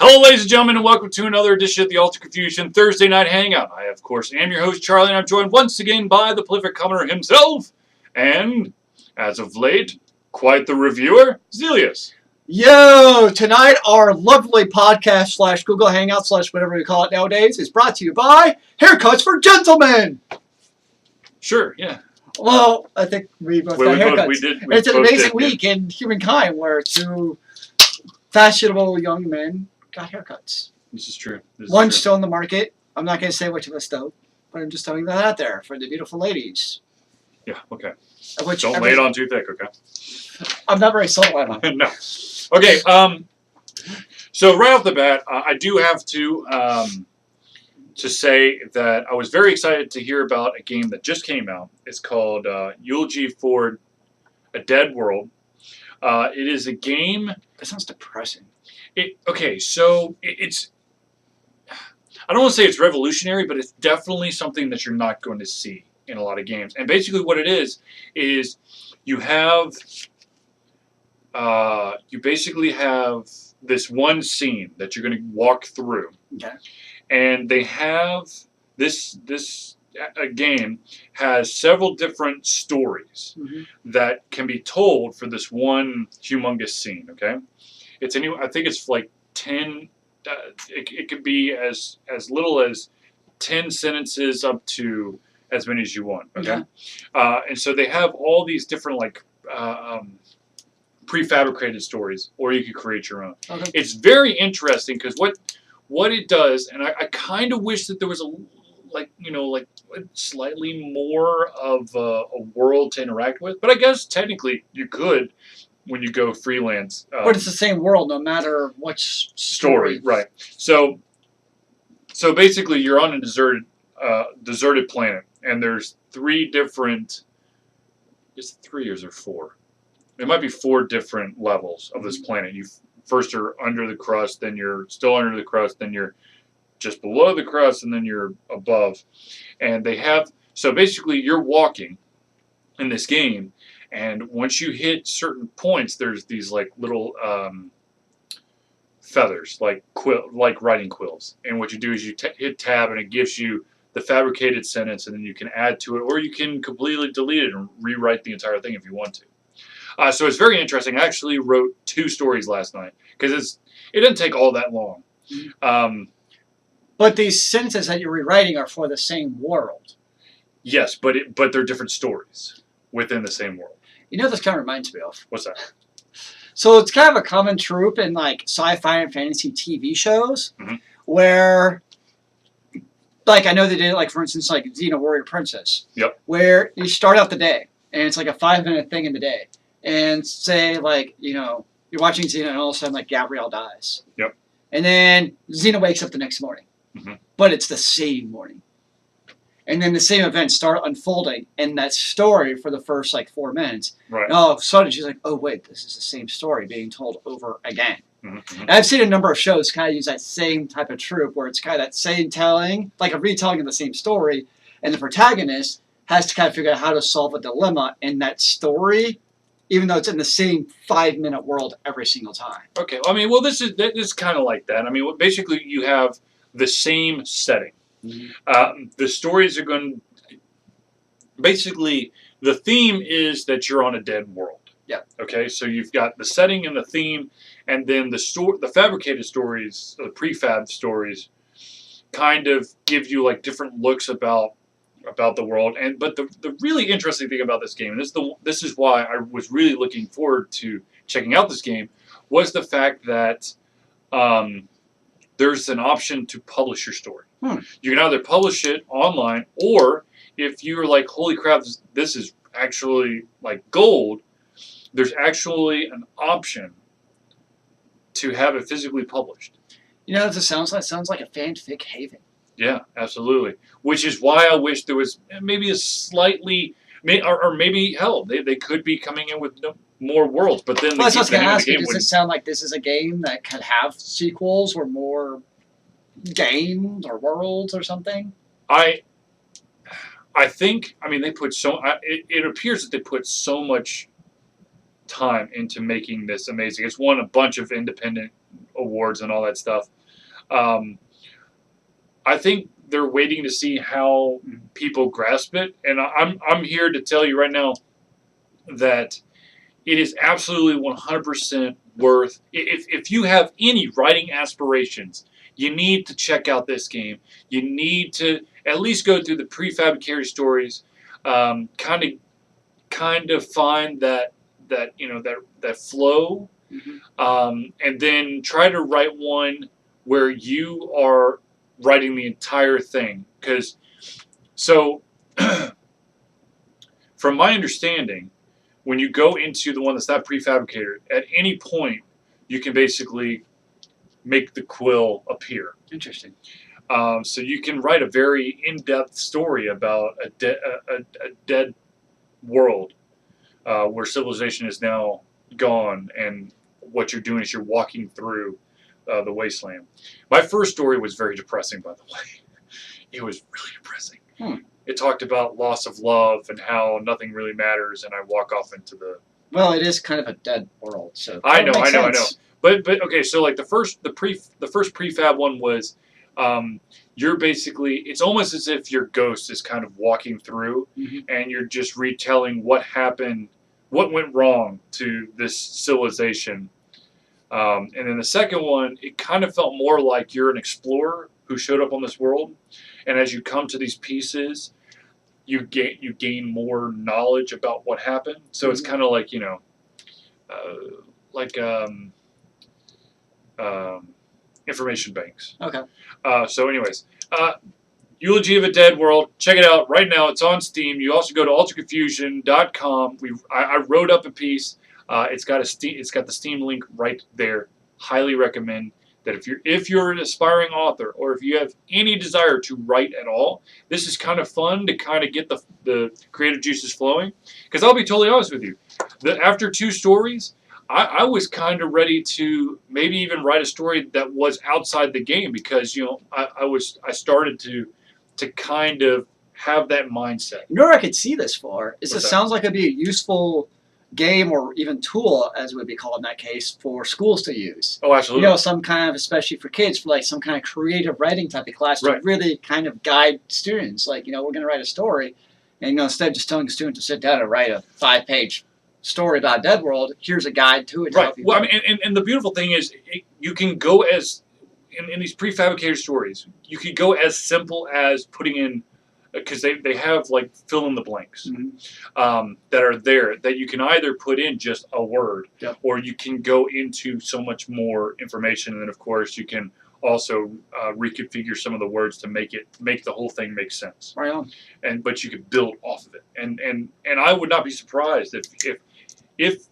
Hello, ladies and gentlemen, and welcome to another edition of the Alter Confusion Thursday Night Hangout. I, of course, am your host, Charlie, and I'm joined once again by the prolific commenter himself, and, as of late, quite the reviewer, Zealeus. Yo, tonight our lovely podcast / Google Hangout / whatever we call it nowadays is brought to you by Haircuts for Gentlemen. Sure, yeah. Well, I think we both got haircuts. It's an amazing week in humankind where two fashionable young men got haircuts. This is true. One's still in the market. I'm not going to say which of us though, but I'm just throwing that out there for the beautiful ladies. Yeah, okay. Don't lay it on too thick, okay? I'm not very sold on it. No. Okay, so right off the bat, I do have to say that I was very excited to hear about a game that just came out. It's called Eulogy for a Dead World. It is a game... That sounds depressing. It's... I don't want to say it's revolutionary, but it's definitely something that you're not going to see in a lot of games. And basically what it is you have... you basically have this one scene that you're going to walk through. Okay. And they have this game has several different stories that can be told for this one humongous scene. Okay, I think it's like 10. It could be as little as 10 sentences up to as many as you want. Okay, and so they have all these different prefabricated stories, or you could create your own. Okay. It's very interesting because what it does, and I kind of wish that there was slightly more of a world to interact with, but I guess technically you could when you go freelance. But it's the same world no matter which story. Right. So basically you're on a deserted planet, and there's three different, is it 3 or 4? It might be 4 different levels of this planet. You first are under the crust, then you're still under the crust, then you're just below the crust, and then you're above. And so basically you're walking in this game, and once you hit certain points, there's these like little feathers, like writing quills. And what you do is you hit tab, and it gives you the fabricated sentence, and then you can add to it, or you can completely delete it and rewrite the entire thing if you want to. So it's very interesting. I actually wrote 2 stories last night because it didn't take all that long. But these sentences that you're rewriting are for the same world. Yes, but they're different stories within the same world. You know what this kind of reminds me of? What's that? So it's kind of a common trope in like sci-fi and fantasy TV shows where, like I know they did it, like for instance, like Xena Warrior Princess. Yep. Where you start out the day and it's like a 5-minute thing in the day. And say, like, you're watching Xena and all of a sudden, like, Gabrielle dies. Yep. And then Xena wakes up the next morning. But it's the same morning. And then the same events start unfolding in that story for the first, like, 4 minutes. Right. And all of a sudden, she's like, oh, wait, this is the same story being told over again. And I've seen a number of shows kind of use that same type of trope where it's kind of that same telling, like a retelling of the same story, and the protagonist has to kind of figure out how to solve a dilemma in that story, even though it's in the same 5-minute world every single time. Okay, this is kind of like that. I mean, basically you have the same setting. The stories are going to... Basically, the theme is that you're on a dead world. Yeah. Okay, so you've got the setting and the theme, and then the fabricated stories, the prefab stories, kind of give you like different looks about the world. But the really interesting thing about this game, and this is why I was really looking forward to checking out this game, was the fact that there's an option to publish your story. You can either publish it online, or if you're like, holy crap, this is actually like gold, there's actually an option to have it physically published. You know what this sounds like? It sounds like a fanfic haven. Yeah, absolutely. Which is why I wish there was maybe a slightly, or maybe, hell, they could be coming in with more worlds. But then I was just going to ask you, does it sound like this is a game that could have sequels or more games or worlds or something? I think, they put it appears that they put so much time into making this amazing. It's won a bunch of independent awards and all that stuff. I think they're waiting to see how people grasp it, and I'm here to tell you right now that it is absolutely 100% worth. If you have any writing aspirations, you need to check out this game. You need to at least go through the prefabricated stories, kind of find that flow, and then try to write one where you are writing the entire thing. Because from my understanding, when you go into the one that's not prefabricated, at any point you can basically make the quill appear. Interesting. So you can write a very in-depth story about a dead world where civilization is now gone, and what you're doing is you're walking through the wasteland. My first story was very depressing, by the way. It was really depressing. It talked about loss of love and how nothing really matters, and I walk off into the... Well, it is kind of a dead world, so I know. But okay, so like the first prefab one was, you're basically, it's almost as if your ghost is kind of walking through, and you're just retelling what happened, what went wrong to this civilization. And then the second one, it kind of felt more like you're an explorer who showed up on this world, and as you come to these pieces, you gain more knowledge about what happened. So it's kind of like, information banks. Okay. So anyways, Eulogy of a Dead World. Check it out right now. It's on Steam. You also go to ultraconfusion.com. I wrote up a piece. It's got the Steam link right there. Highly recommend that if you're an aspiring author, or if you have any desire to write at all, this is kind of fun to kind of get the creative juices flowing. Because I'll be totally honest with you, after 2 stories, I was kind of ready to maybe even write a story that was outside the game, because I started to kind of have that mindset. You know what I could see this for is What's this that? sounds like it'd be a useful game, or even tool, as it would be called in that case, for schools to use. Oh, absolutely. Some kind of, especially for kids, for like some kind of creative writing type of class to Right. really kind of guide students. Like, we're going to write a story, and instead of just telling a student to sit down and write a 5-page story about a dead world, here's a guide to it. To Right. help you Well, I write. mean, and the beautiful thing is, you can go as in these prefabricated stories. You could go as simple as putting in, because they have like fill in the blanks that are there, that you can either put in just a word, or you can go into so much more information, and then of course you can also reconfigure some of the words to make the whole thing make sense. Right on. But you could build off of it, and I would not be surprised if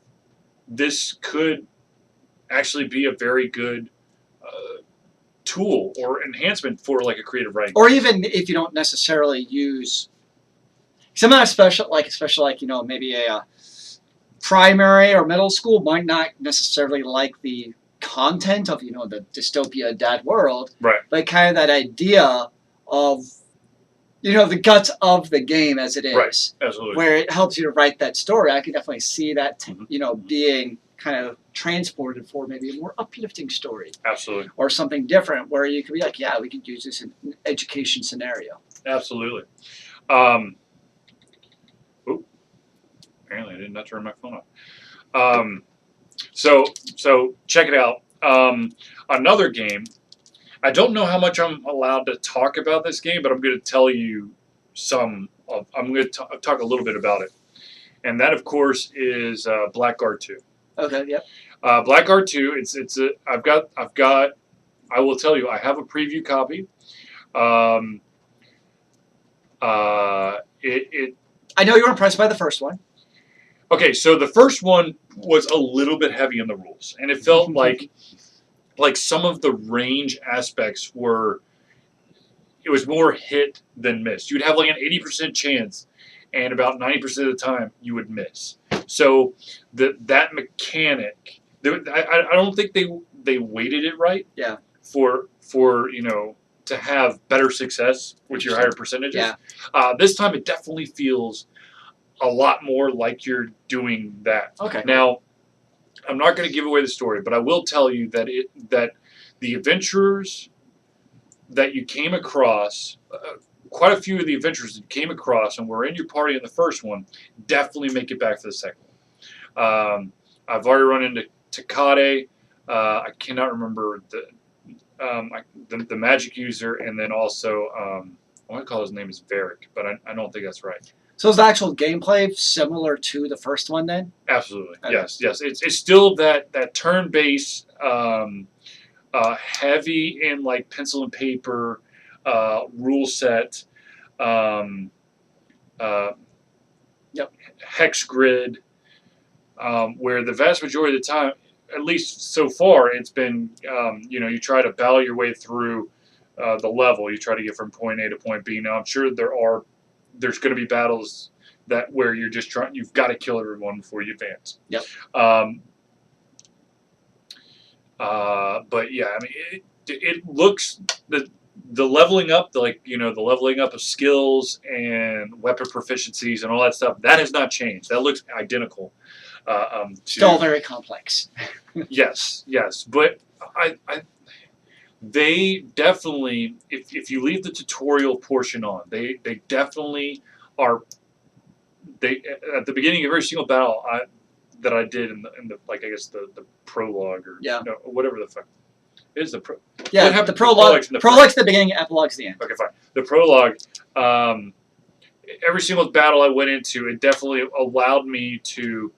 this could actually be a very good tool or enhancement for like a creative writing. Or even if you don't necessarily use some especially like maybe a primary or middle school might not necessarily like the content of the dystopia dead world, Right. but kind of that idea of the guts of the game as it is, Right. Absolutely. where it helps you to write that story. I can definitely see that being kind of transported for maybe a more uplifting story. Absolutely. Or something different, where you could be like, yeah, we could use this in an education scenario. Absolutely. Apparently I did not turn my phone off. So check it out. Another game. I don't know how much I'm allowed to talk about this game, but I'm going to tell you I'm going to talk a little bit about it. And that, of course, is Blackguard 2. Okay, yep. Blackguard 2. I will tell you, I have a preview copy. I know you were impressed by the first one. Okay, so the first one was a little bit heavy on the rules, and it felt like some of the range aspects it was more hit than miss. You'd have like an 80% chance, and about 90% of the time you would miss. So that mechanic, I don't think they weighted it right. Yeah. For to have better success with your higher percentages. Yeah. This time it definitely feels a lot more like you're doing that. Okay. Now, I'm not going to give away the story, but I will tell you that the adventurers that you came across, quite a few of the adventurers that you came across and were in your party in the first one, definitely make it back for the second one. I've already run into Takade. I cannot remember the magic user, and then also I want to call his name is Varric, but I don't think that's right. So is the actual gameplay similar to the first one then? Absolutely, Okay. yes. It's still that turn-based, heavy in like pencil and paper rule set, hex grid, where the vast majority of the time, at least so far, it's been you try to battle your way through the level. You try to get from point A to point B. Now I'm sure there's going to be battles where you're just you've got to kill everyone before you advance. Yep. But yeah, I mean, it looks the leveling up, the leveling up of skills and weapon proficiencies and all that stuff, that has not changed. That looks identical. Still very complex. Yes, but they definitely, if you leave the tutorial portion on, they definitely are. They at the beginning of every single battle that I did in the like I guess the prologue or whatever the fuck it is the pro. Yeah, the prologue. Prologue's the beginning, epilogue's the end. Okay, fine. The prologue. Every single battle I went into, it definitely allowed me to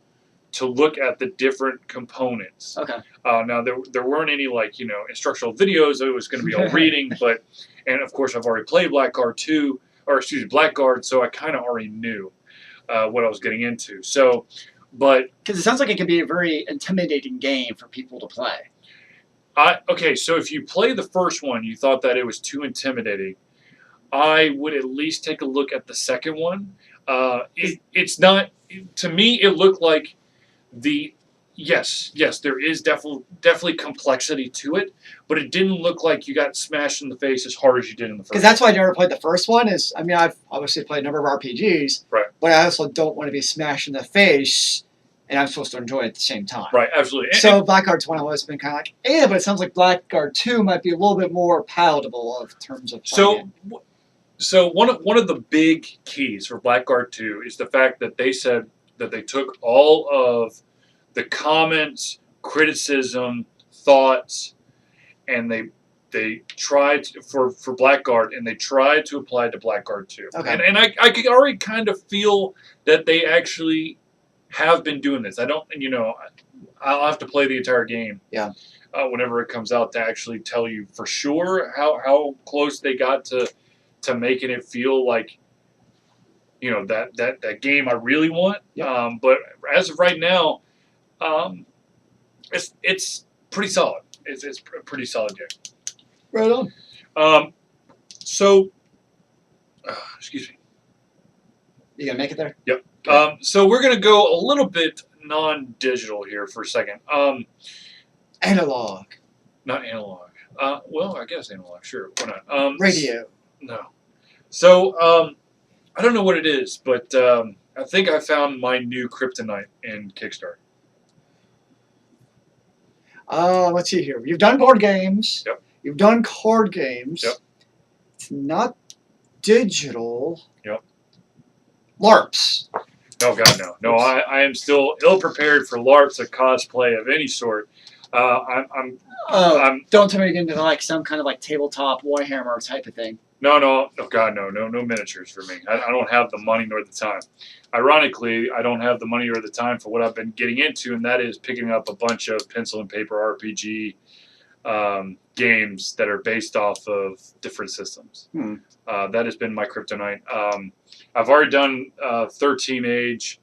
look at the different components. Okay. Now there weren't any instructional videos. It was going to be all reading, and of course I've already played Blackguard 2, or excuse me, Blackguard, so I kind of already knew what I was getting into. So, but because it sounds like it could be a very intimidating game for people to play. Okay, so if you play the first one, you thought that it was too intimidating, I would at least take a look at the second one. It's not, to me, it looked like yes, there is definitely complexity to it, but it didn't look like you got smashed in the face as hard as you did in the first. Because that's why I never played the first one. I've obviously played a number of RPGs, right? But I also don't want to be smashed in the face, and I'm supposed to enjoy it at the same time. Right, absolutely. So Blackguard 1 has been kind of like, but it sounds like Blackguard 2 might be a little bit more palatable in terms of playing. So one of the big keys for Blackguard 2 is the fact that they said that they took all of the comments, criticism, thoughts, and they tried for Blackguard, and they tried to apply it to Blackguard 2. Okay. And I could already kind of feel that they actually have been doing this. I don't, I'll have to play the entire game. Yeah. Whenever it comes out to actually tell you for sure how close they got to making it feel like, that game I really want. Yep. But as of right now, it's pretty solid. It's a pretty solid game. Right on. So, excuse me. You gonna make it there? Yep. Okay. So we're gonna go a little bit non-digital here for a second. Analog. Not analog. Well, I guess analog. Sure. Why not? Radio. No. So, I don't know what it is, but I think I found my new kryptonite in Kickstarter. Let's see here. You've done board games. Yep. You've done card games. Yep. It's not digital. Yep. LARPs. No, God, no. No, I am still ill-prepared for LARPs or cosplay of any sort. I'm don't tell me you're into like some kind of like tabletop Warhammer type of thing. No, oh God, no miniatures for me. I don't have the money nor the time. Ironically, I don't have the money or the time for what I've been getting into, and that is picking up a bunch of pencil and paper RPG games that are based off of different systems. That has been my kryptonite. I've already done 13 Age.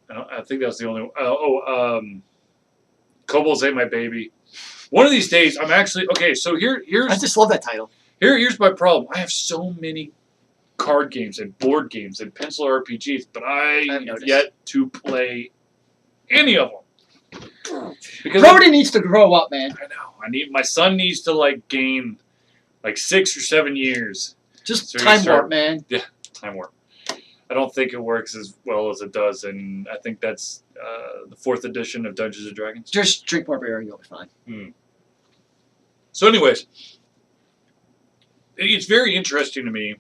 I think that's the only one. Kobolds Ate My Baby. One of these days, I'm actually... Okay, so here's... I just love that title. Here's my problem. I have so many card games and board games and pencil RPGs, but I have yet to play any of them. Because Brody needs to grow up, man. I know. My son needs to gain 6 or 7 years. Just so time warp, man. Yeah, time warp. I don't think it works as well as it does, and I think that's the 4th edition of Dungeons and Dragons. Just drink more beer and you'll be fine. So, anyways, it's very interesting to me,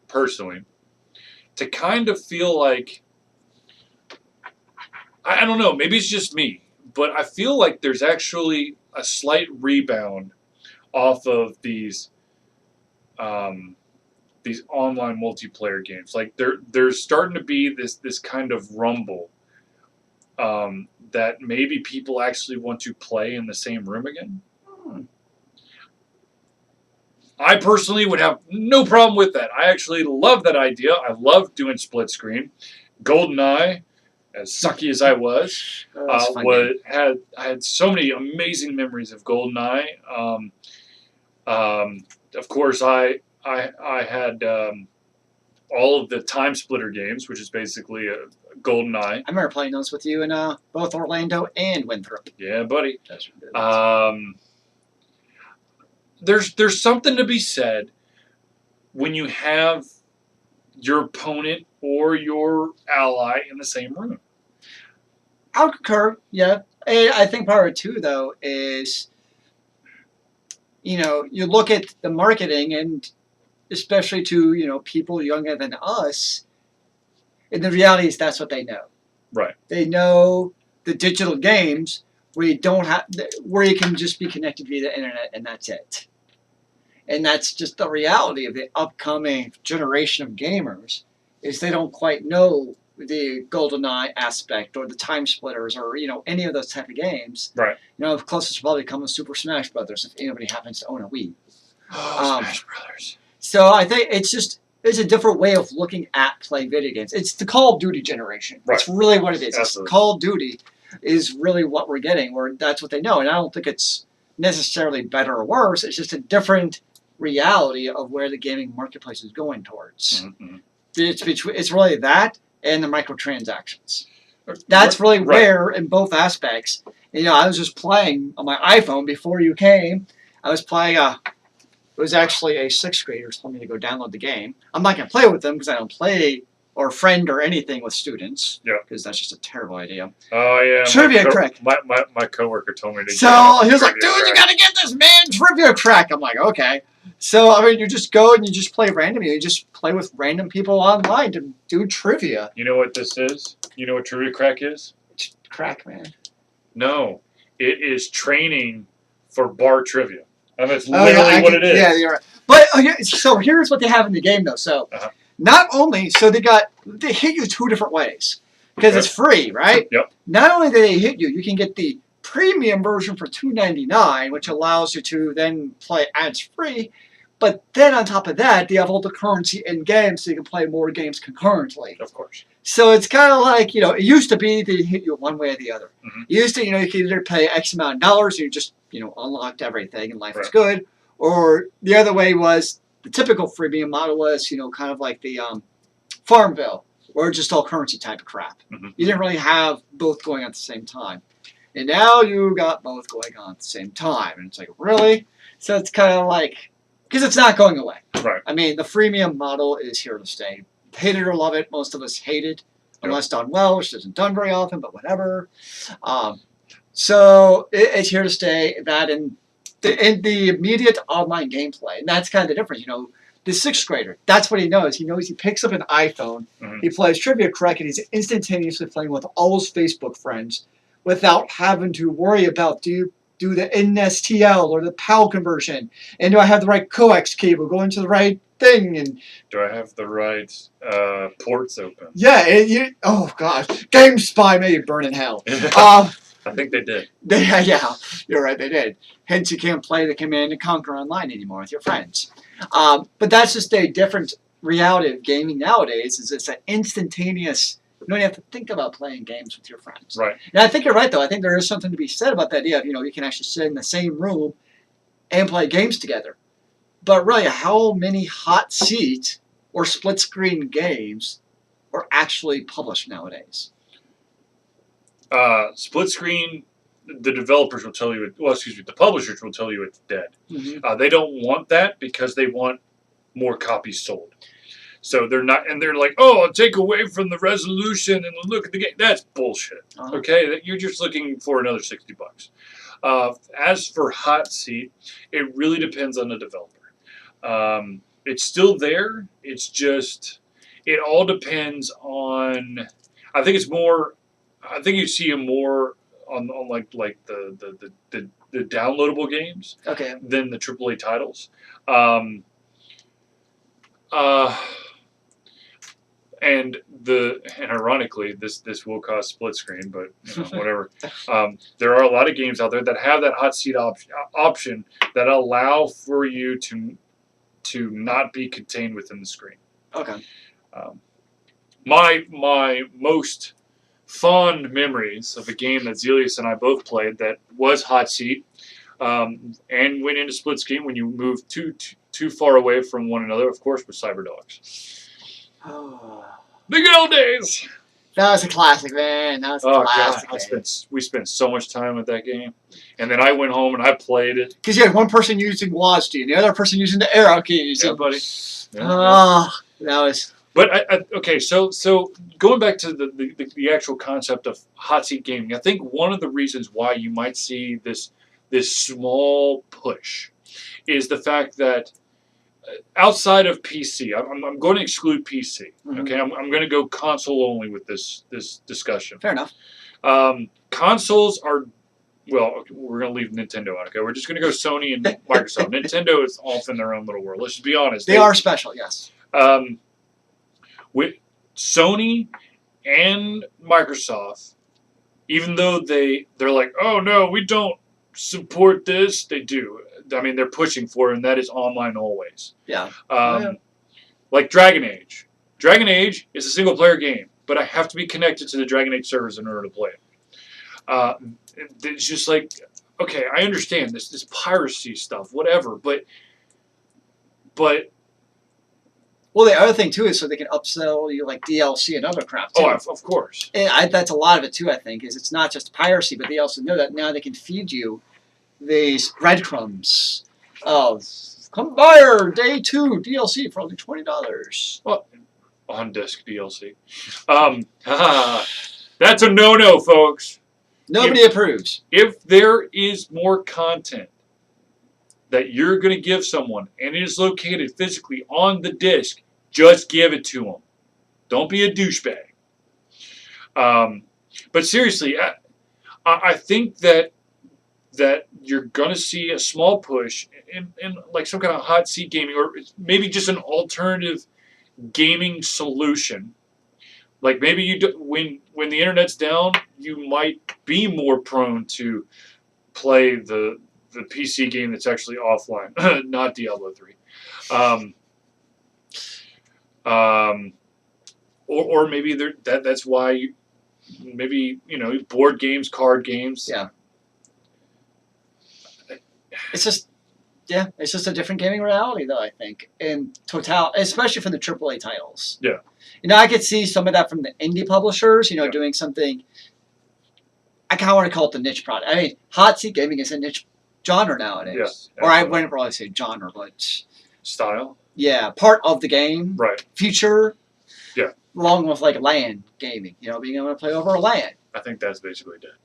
personally, to kind of feel like, I don't know, maybe it's just me, but I feel like there's actually a slight rebound off of these online multiplayer games. Like there's starting to be this kind of rumble that maybe people actually want to play in the same room again. I personally would have no problem with that. I actually love that idea. I love doing split screen. GoldenEye, as sucky as I was, I had so many amazing memories of GoldenEye. Of course, I had all of the Time Splitter games, which is basically a GoldenEye. I remember playing those with you in both Orlando and Winthrop. Yeah, buddy. There's something to be said when you have your opponent or your ally in the same room. I'll concur, yeah. And I think part of it, too, though, is, you look at the marketing, and especially to, people younger than us, and the reality is that's what they know. Right. They know the digital games where you can just be connected via the internet, and that's it. And that's just the reality of the upcoming generation of gamers, is they don't quite know the GoldenEye aspect or the Time Splitters or, any of those type of games. Right. The closest will probably come with Super Smash Brothers if anybody happens to own a Wii. Oh, Smash Brothers. So I think it's a different way of looking at playing video games. It's the Call of Duty generation. Right. It's really what it is. Absolutely. Call of Duty is really what we're getting, where that's what they know. And I don't think it's necessarily better or worse. It's just a different reality of where the gaming marketplace is going towards. Mm-hmm. It's really that and the microtransactions. That's really where, in both aspects, I was just playing on my iPhone before you came. I was playing it was actually a 6th grader told me to go download the game. I'm not going to play with them because I don't play or friend or anything with students. Yeah. Because that's just a terrible idea. Oh, yeah. Trivia Crack. My coworker told me to So he was like, dude, you got to get this, man. Trivia Crack. I'm like, okay. So, you just go and you just play randomly. You just play with random people online to do trivia. You know what this is? You know what Trivia Crack is? It's crack, man. No. It is training for bar trivia. And that's literally what it is. Yeah, you're right. But, so here's what they have in the game, though. So, not only, they hit you 2 different ways. Because it's free, right? Yep. Not only do they hit you, you can get the premium version for $2.99, which allows you to then play ads-free. But then on top of that, they have all the currency in games, so you can play more games concurrently. Of course. So it's kind of like, it used to be they hit you one way or the other. Mm-hmm. It used to, you could either pay X amount of dollars, and you just, unlocked everything and life was good. Or the other way was, the typical freemium model was, kind of like the Farmville, or just all currency type of crap. Mm-hmm. You didn't really have both going on at the same time. And now you got both going on at the same time. And it's like, really? So it's kind of like, because it's not going away. Right. I mean, the freemium model is here to stay. Hate it or love it. Most of us hate it, unless done well, which isn't done very often, but whatever. So it's here to stay. That and the immediate online gameplay. And that's kind of the difference. The 6th grader, that's what he knows. He picks up an iPhone, he plays Trivia Crack, and he's instantaneously playing with all his Facebook friends without having to worry about, do you do the NSTL or the PAL conversion? And do I have the right coax cable going to the right thing? And do I have the right ports open? Yeah. Oh, God. GameSpy may burn in hell. I think they did. Yeah, you're right, they did. Hence, you can't play the Command & Conquer online anymore with your friends. But that's just a different reality of gaming nowadays, is it's an instantaneous, you don't have to think about playing games with your friends. Right. And I think you're right, though. I think there is something to be said about the idea of, you can actually sit in the same room and play games together. But really, how many hot seat or split-screen games are actually published nowadays? Split screen, the developers will tell you, the publishers will tell you it's dead. Mm-hmm. They don't want that because they want more copies sold. So they're not, and they're like, oh, I'll take away from the resolution and the look at the game. That's bullshit. Okay, you're just looking for another $60. As for hot seat, it really depends on the developer. It's still there. It's just, it all depends on. I think it's more. I think you see it more on like the downloadable games. Okay. Than the AAA titles. And ironically, this will cause split screen, but whatever. There are a lot of games out there that have that hot seat option that allow for you to not be contained within the screen. Okay. My most fond memories of a game that Zealeus and I both played that was hot seat, and went into split screen when you moved too far away from one another, of course, was Cyberdogs. Oh. The good old days. That was a classic, man. That was a classic. God, we spent so much time with that game, and then I went home and I played it. Because you had one person using WASD and the other person using the arrow keys. Yeah, buddy. That was. But okay, so going back to the actual concept of hot seat gaming, I think one of the reasons why you might see this small push is the fact that outside of PC, I'm going to exclude PC. Okay, I'm going to go console only with this discussion. Fair enough. Consoles are, well, we're going to leave Nintendo out. Okay, we're just going to go Sony and Microsoft. Nintendo is off in their own little world. Let's just be honest. They are special, yes. With Sony and Microsoft, even though they're like, oh no, we don't support this, they do. I mean, they're pushing for it, and that is online always. Yeah. Like Dragon Age. Dragon Age is a single-player game, but I have to be connected to the Dragon Age servers in order to play it. It's just like, okay, I understand this piracy stuff, whatever, but. Well, the other thing too is so they can upsell you like DLC and other crap too. Oh, of course. And that's a lot of it too. I think is it's not just piracy, but they also know that now they can feed you these breadcrumbs of come buy our day 2 DLC for only $20. Well, on disc DLC. That's a no-no, folks. Nobody approves. If there is more content that you're going to give someone and it is located physically on the disc, just give it to them. Don't be a douchebag. But seriously, I think that you're going to see a small push in like some kind of hot seat gaming, or maybe just an alternative gaming solution. Like maybe you do, when the internet's down, you might be more prone to play the PC game that's actually offline, not Diablo 3. Or maybe that's why maybe board games, card games. Yeah. It's just a different gaming reality though, I think. In total, especially for the AAA titles. Yeah. I could see some of that from the indie publishers, doing something. I kind of want to call it the niche product. I mean, hot seat gaming is a niche genre nowadays. Yeah, or I wouldn't really say genre, but style. Yeah, part of the game. Right. Feature. Yeah. Along with like LAN gaming, being able to play over a LAN. I think that's basically dead.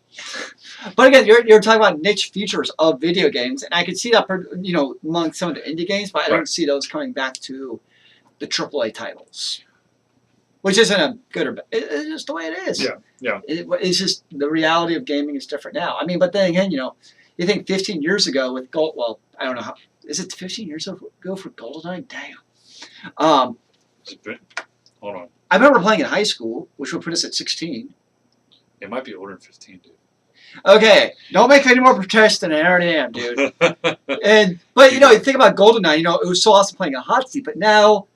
But again, you're talking about niche features of video games, and I could see that among some of the indie games, but I don't see those coming back to the AAA titles, which isn't a good or bad. It's just the way it is. Yeah. It's just the reality of gaming is different now. I mean, but then again, you think 15 years ago with Gold. Well, I don't know how. Is it 15 years ago for GoldenEye? Damn. Hold on. I remember playing in high school, which would put us at 16. It might be older than 15, dude. Okay, don't make any more protests than I already am, dude. But think about GoldenEye. It was so awesome playing a hot seat, but now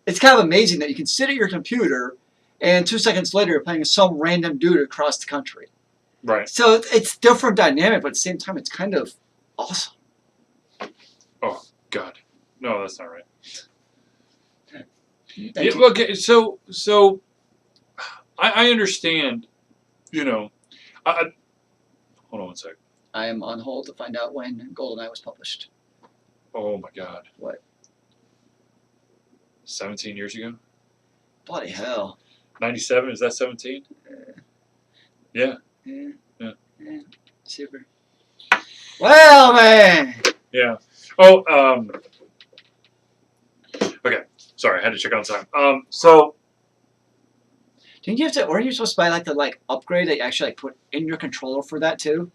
it's kind of amazing that you can sit at your computer and 2 seconds later you're playing with some random dude across the country. Right. So it's different dynamic, but at the same time, it's kind of awesome. Oh God, no, that's not right. Thank you. Okay, so I understand. Hold on one sec. I am on hold to find out when GoldenEye was published. Oh my God. What? 17 years ago. Bloody hell. 97, is that 17? Yeah. Yeah. Super. Well, man. Yeah. Oh, okay. Sorry, I had to check on time. So Didn't you have to, or are you supposed to buy like the upgrade that you actually put in your controller for that too?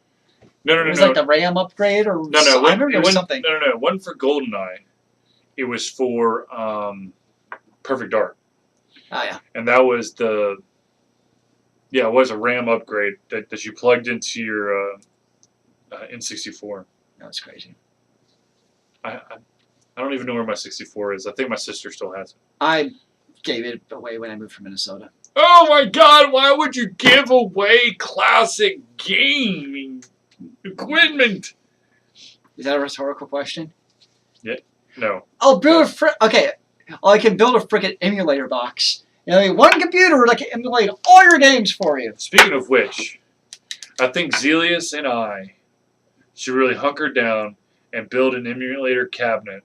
no. It was like the RAM upgrade or No, I remember there was something. No, it wasn't for GoldenEye. It was for Perfect Dark. Oh yeah. And that was it was a RAM upgrade that you plugged into your N64. That's crazy. I don't even know where my 64 is. I think my sister still has it. I gave it away when I moved from Minnesota. Oh my God! Why would you give away classic gaming equipment? Is that a rhetorical question? Yeah. No. I'll build okay. I can build a freaking emulator box. You know, one computer that can emulate all your games for you. Speaking of which, I think Zealeus and I should really hunker down and build an emulator cabinet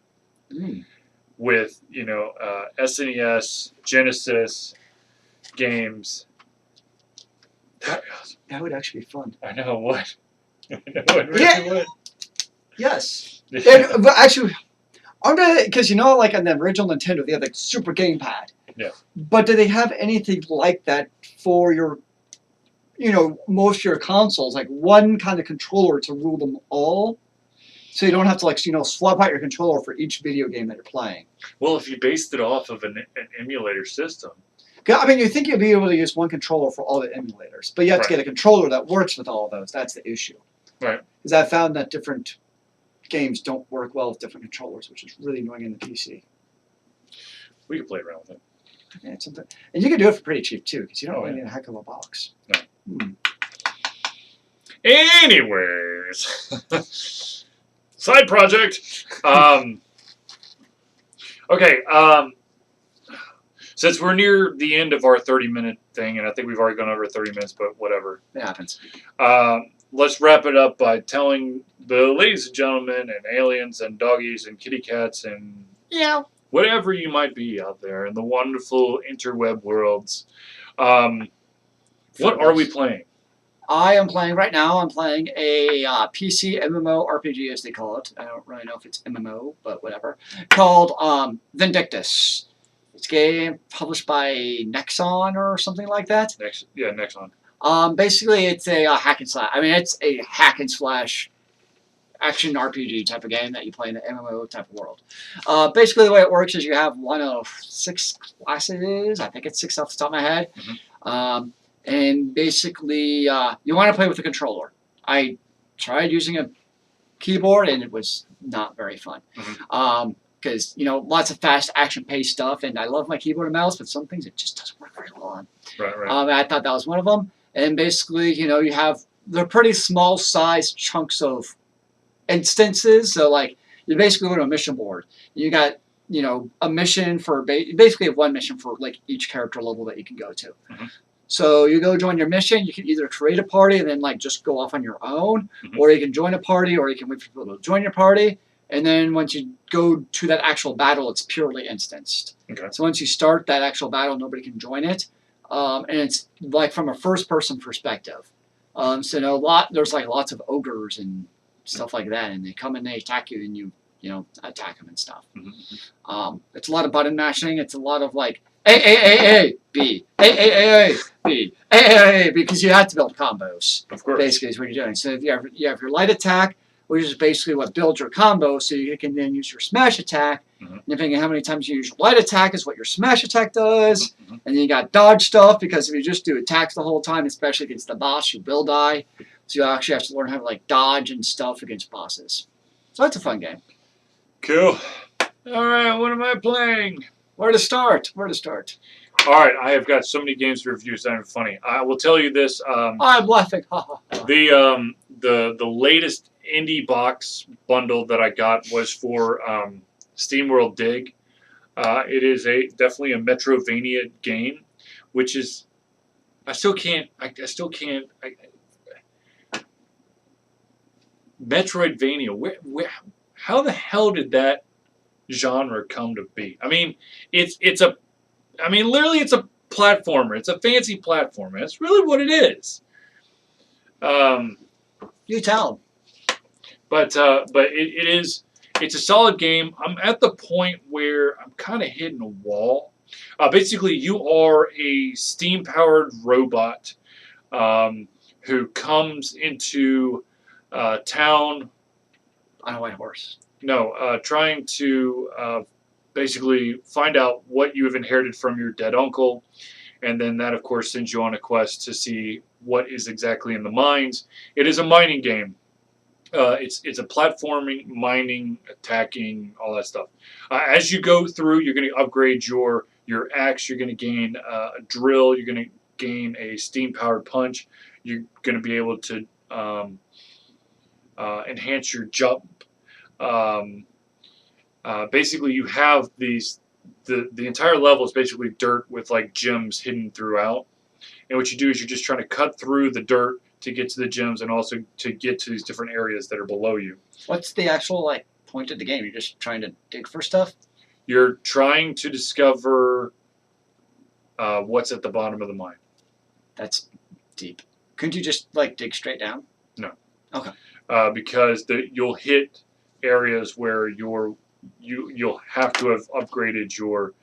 with, SNES, Genesis games. That would actually be fun. I know what. It really would. Yes. But actually, because like on the original Nintendo, they had like Super Gamepad. Yeah. But do they have anything like that for your, most of your consoles? Like one kind of controller to rule them all? So you don't have to swap out your controller for each video game that you're playing. Well, if you based it off of an emulator system. I mean, you think you'd be able to use one controller for all the emulators, but you have to get a controller that works with all of those. That's the issue. Right. Because I found that different games don't work well with different controllers, which is really annoying in the PC. We could play around with it. Yeah, it's something, and you can do it for pretty cheap too, because you don't really need a heck of a box. No. Anyways, side project. Okay. Since we're near the end of our 30-minute thing, and I think we've already gone over 30 minutes, but whatever. It happens. Let's wrap it up by telling the ladies and gentlemen and aliens and doggies and kitty cats and whatever you might be out there in the wonderful interweb worlds. What are we playing? I am playing right now. I'm playing a PC MMO RPG, as they call it. I don't really know if it's MMO, but whatever. Called Vindictus. It's a game published by Nexon or something like that. Nexon. Basically, it's a hack and slash. I mean, it's a hack and slash action RPG type of game that you play in the MMO type of world. Basically, the way it works is you have one of 6 classes. I think it's 6 off the top of my head. Mm-hmm. And basically, you want to play with a controller. I tried using a keyboard, and it was not very fun. Mm-hmm. Because, lots of fast action-paced stuff, and I love my keyboard and mouse, but some things it just doesn't work very well on. Right. I thought that was one of them. And basically, you have, they're pretty small-sized chunks of instances. So, like, you basically go to a mission board. You got, a mission for, basically have one mission for, like, each character level that you can go to. Mm-hmm. So you go join your mission. You can either create a party and then, like, just go off on your own, Mm-hmm. or you can join a party, or you can wait for people to join your party. And then once you go to that actual battle, it's purely instanced. Okay. So once you start that actual battle, nobody can join it. And it's like from a first-person perspective. So there's like lots of ogres and stuff like that, and they come and they attack you, and you attack them and stuff. Mm-hmm. It's a lot of button mashing. It's a lot of like A, B, A, B, A, because you have to build combos. Of course. Basically, is what you're doing. So if you have your light attack, which is basically what builds your combo, so you can then use your smash attack. Mm-hmm. Depending on how many times you use your light attack is what your smash attack does. Mm-hmm. And then you got dodge stuff, because if you just do attacks the whole time, especially against the boss, you will die. So you actually have to learn how to like dodge and stuff against bosses. So it's a fun game. Cool. All right, what am I playing? Where to start? All right, I have got so many games to review. It's not even funny. I will tell you this. I'm laughing. The latest indie box bundle that I got was for SteamWorld Dig. It is definitely a Metrovania game, which is I still can't. Metroidvania. Where? How the hell did that genre come to be? I mean, literally, it's a platformer. It's a fancy platformer. That's really what it is. Um, You tell but it is. It's a solid game. I'm at the point where I'm kind of hitting a wall. Basically, you are a steam-powered robot who comes into town. on a white horse. No, trying to basically find out what you have inherited from your dead uncle, and then that, of course, sends you on a quest to see what is exactly in the mines. It is a mining game. It's a platforming, mining, attacking, all that stuff. As you go through, you're going to upgrade your axe. You're going to gain a drill. You're going to gain a steam-powered punch. You're going to be able to enhance your jump. Basically, you have these. The entire level is basically dirt with like gems hidden throughout. And what you do is you're just trying to cut through the dirt to get to the gems and also to get to these different areas that are below you. What's the actual like point of the game? You're just trying to dig for stuff? You're trying to discover what's at the bottom of the mine. That's deep. Couldn't you just like dig straight down? No. Okay. Because you'll hit areas where you'll have to have upgraded your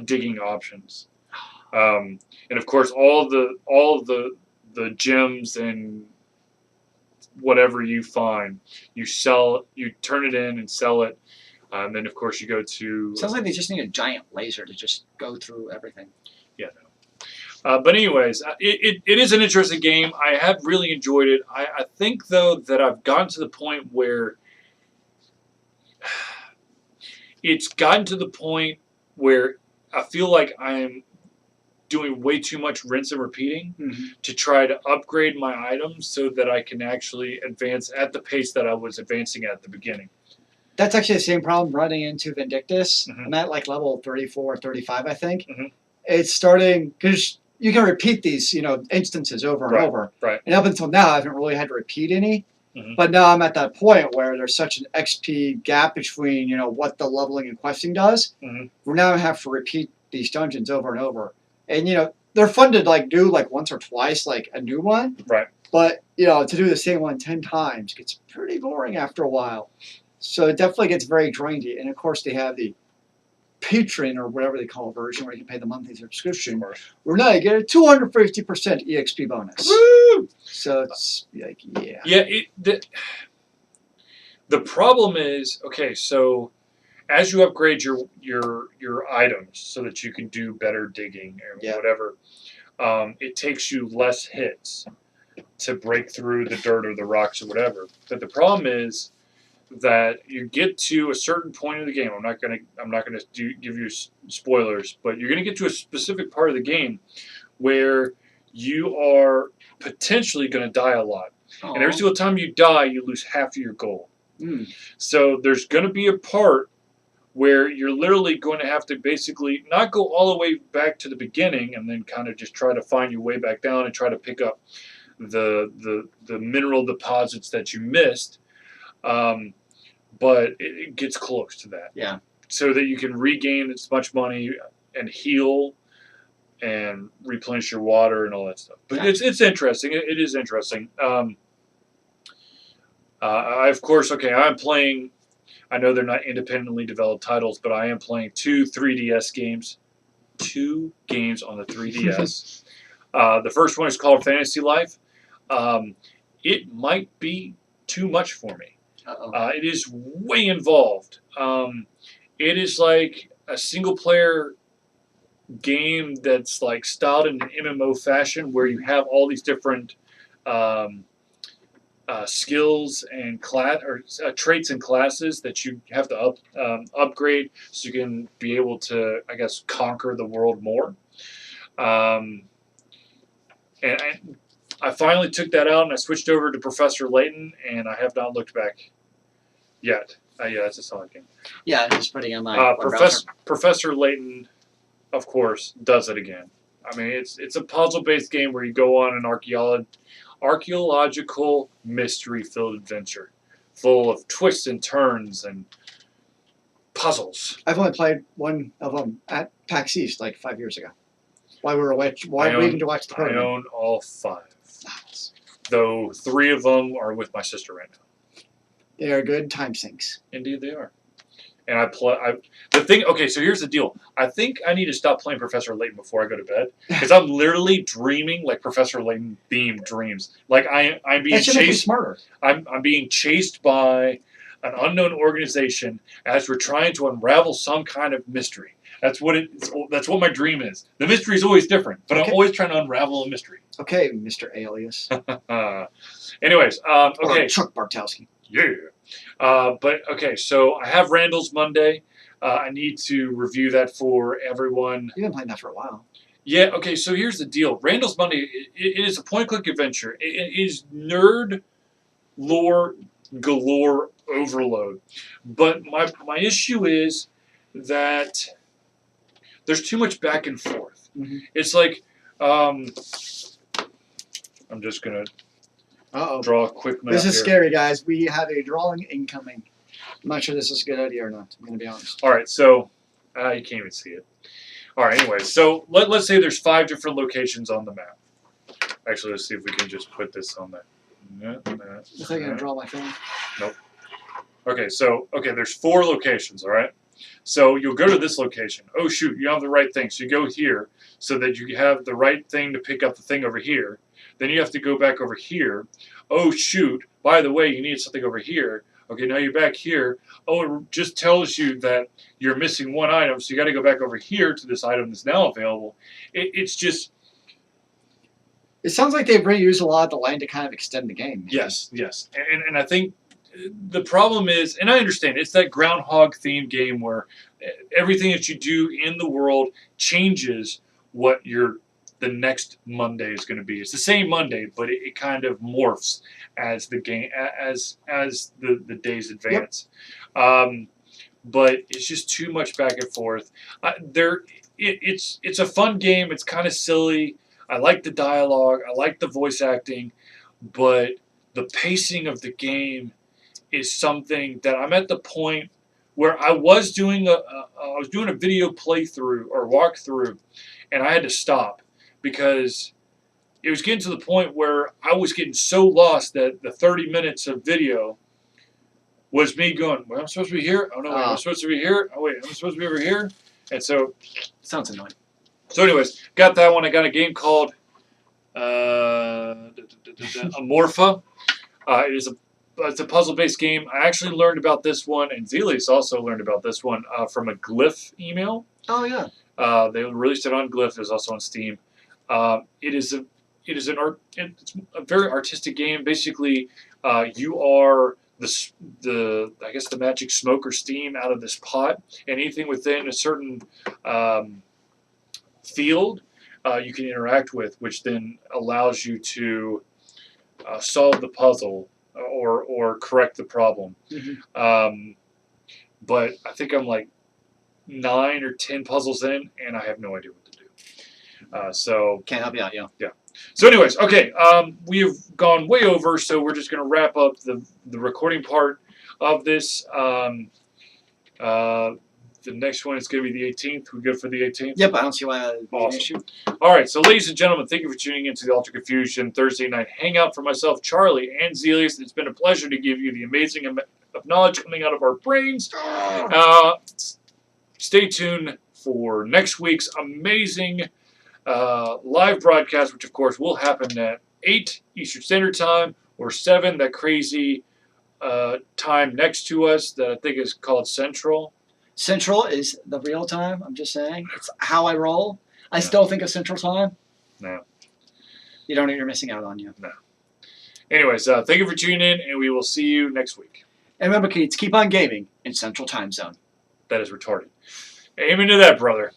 digging options. And of course, all of the gems and whatever you find, you turn it in and sell it, and then of course you go to. Sounds like they just need a giant laser to just go through everything. Yeah, no. But anyways, it is an interesting game. I have really enjoyed it. I think though that I've gotten to the point where it's gotten to the point where I feel like I'm doing way too much rinse and repeating to try to upgrade my items so that I can actually advance at the pace that I was advancing at the beginning. That's actually the same problem running into Vindictus. I'm at like level 34, 35, I think. It's starting, because you can repeat these, instances over and over. Right. And up until now, I haven't really had to repeat any. But now I'm at that point where there's such an XP gap between, what the leveling and questing does. We're now have to repeat these dungeons over and over. And, they're fun to like do like once or twice, like a new one. Right. But, to do the same one 10 times gets pretty boring after a while. So it definitely gets very drainy. And of course they have the patron or whatever they call it version where you can pay the monthly subscription. Where now you get a 250% EXP bonus. Woo! So it's like, yeah. Yeah, the problem is, okay, so as you upgrade your items so that you can do better digging or whatever, it takes you less hits to break through the dirt or the rocks or whatever. But the problem is that you get to a certain point of the game. I'm not gonna give you spoilers, but you're gonna get to a specific part of the game where you are potentially gonna die a lot. And every single time you die, you lose half of your gold. So there's gonna be a part where you're literally going to have to basically not go all the way back to the beginning and then kind of just try to find your way back down and try to pick up the mineral deposits that you missed. But it gets close to that. Yeah. So that you can regain as much money and heal and replenish your water and all that stuff. But it's interesting. It is interesting. Of course, I'm playing. I know they're not independently developed titles, but I am playing 2 3DS games. 2 games on the 3DS. The first one is called Fantasy Life. It might be too much for me. It is way involved. It is like a single-player game that's like styled in an MMO fashion where you have all these different skills and traits and classes that you have to upgrade so you can be able to, I guess, conquer the world more. And I finally took that out and I switched over to Professor Layton, and I have not looked back yet. Yeah, that's a solid game. Yeah, it's putting on my Professor Layton, of course, does it again. I mean, it's a puzzle-based game where you go on an archaeological mystery-filled adventure full of twists and turns and puzzles. I've only played one of them at PAX East like 5 years ago. While we were waiting to watch the I program. own all 5. Nice. Though 3 of them are with my sister right now. They are good time sinks. Indeed, they are. And okay, so here's the deal. I think I need to stop playing Professor Layton before I go to bed. Because I'm literally dreaming like Professor Layton themed dreams. Like I'm being That should make you chased. smarter. I'm being chased by an unknown organization as we're trying to unravel some kind of mystery. That's what my dream is. The mystery is always different, but I'm always trying to unravel a mystery. Okay, Mr. Alias. Anyways, okay. Or Chuck Bartowski. Yeah. But okay, so I have Randall's Monday. I need to review that for everyone. You've been playing that for a while. Yeah, okay, so here's the deal. Randall's Monday, it is a point-click adventure. It is nerd lore galore overload. But my issue is that there's too much back and forth. Mm-hmm. It's like, I'm just going to draw a quick map This is here. scary, guys. We have a drawing incoming. I'm not sure this is a good idea or not. I'm going to be honest. All right, so you can't even see it. All right, anyway, so let's say there's 5 different locations on the map. Actually, let's see if we can just put this on that. I think I'm going to draw my phone. Nope. Okay, there's 4 locations, all right? So you'll go to this location. Oh, shoot, you don't have the right thing. So you go here so that you have the right thing to pick up the thing over here. Then you have to go back over here. Oh, shoot, by the way, you need something over here. Okay, now you're back here. Oh, it just tells you that you're missing 1 item, so you got to go back over here to this item that's now available. It's just... It sounds like they've reused a lot of the land to kind of extend the game. Maybe. Yes. And I think the problem is, and I understand, it's that Groundhog themed game where everything that you do in the world changes what the next Monday is going to be. It's the same Monday, but it kind of morphs as the game as the days advance. Yep. But it's just too much back and forth. It's a fun game. It's kind of silly. I like the dialogue. I like the voice acting, but the pacing of the game is something that I'm at the point where I was doing a video playthrough or walkthrough, and I had to stop because it was getting to the point where I was getting so lost that the 30 minutes of video was me going, well, I'm supposed to be here. Oh, no, wait, I'm supposed to be here. Oh, wait, I'm supposed to be over here. And so... Sounds annoying. So anyways, got that one. I got a game called Amorpha. It's a puzzle-based game. I actually learned about this one, and Zealeus also learned about this one from a Glyph email. Oh, yeah. They released it on Glyph. It was also on Steam. It's a very artistic game. Basically, you are the magic smoke or steam out of this pot, and anything within a certain field you can interact with, which then allows you to solve the puzzle or correct the problem. Mm-hmm. But I think I'm like 9 or 10 puzzles in, and I have no idea what to do. So can't help you out, yeah. So anyways, okay, we've gone way over, so we're just going to wrap up the recording part of this. The next one is going to be the 18th. We good for the 18th? Yep, I don't see why that would be an Awesome. issue. All right, so ladies and gentlemen, thank you for tuning into the Ultra Confusion Thursday night hangout for myself, Charlie, and Zealeus. It's been a pleasure to give you the amazing amount of knowledge coming out of our brains. Stay tuned for next week's amazing live broadcast, which of course will happen at 8 Eastern Standard Time or 7, that crazy time next to us that I think is called Central. Central is the real time. I'm just saying. It's how I roll. I still think of Central Time. No. You don't know you're missing out on you. No. Anyways, thank you for tuning in, and we will see you next week. And remember, kids, keep on gaming in Central Time Zone. That is retarded. Amen to that, brother.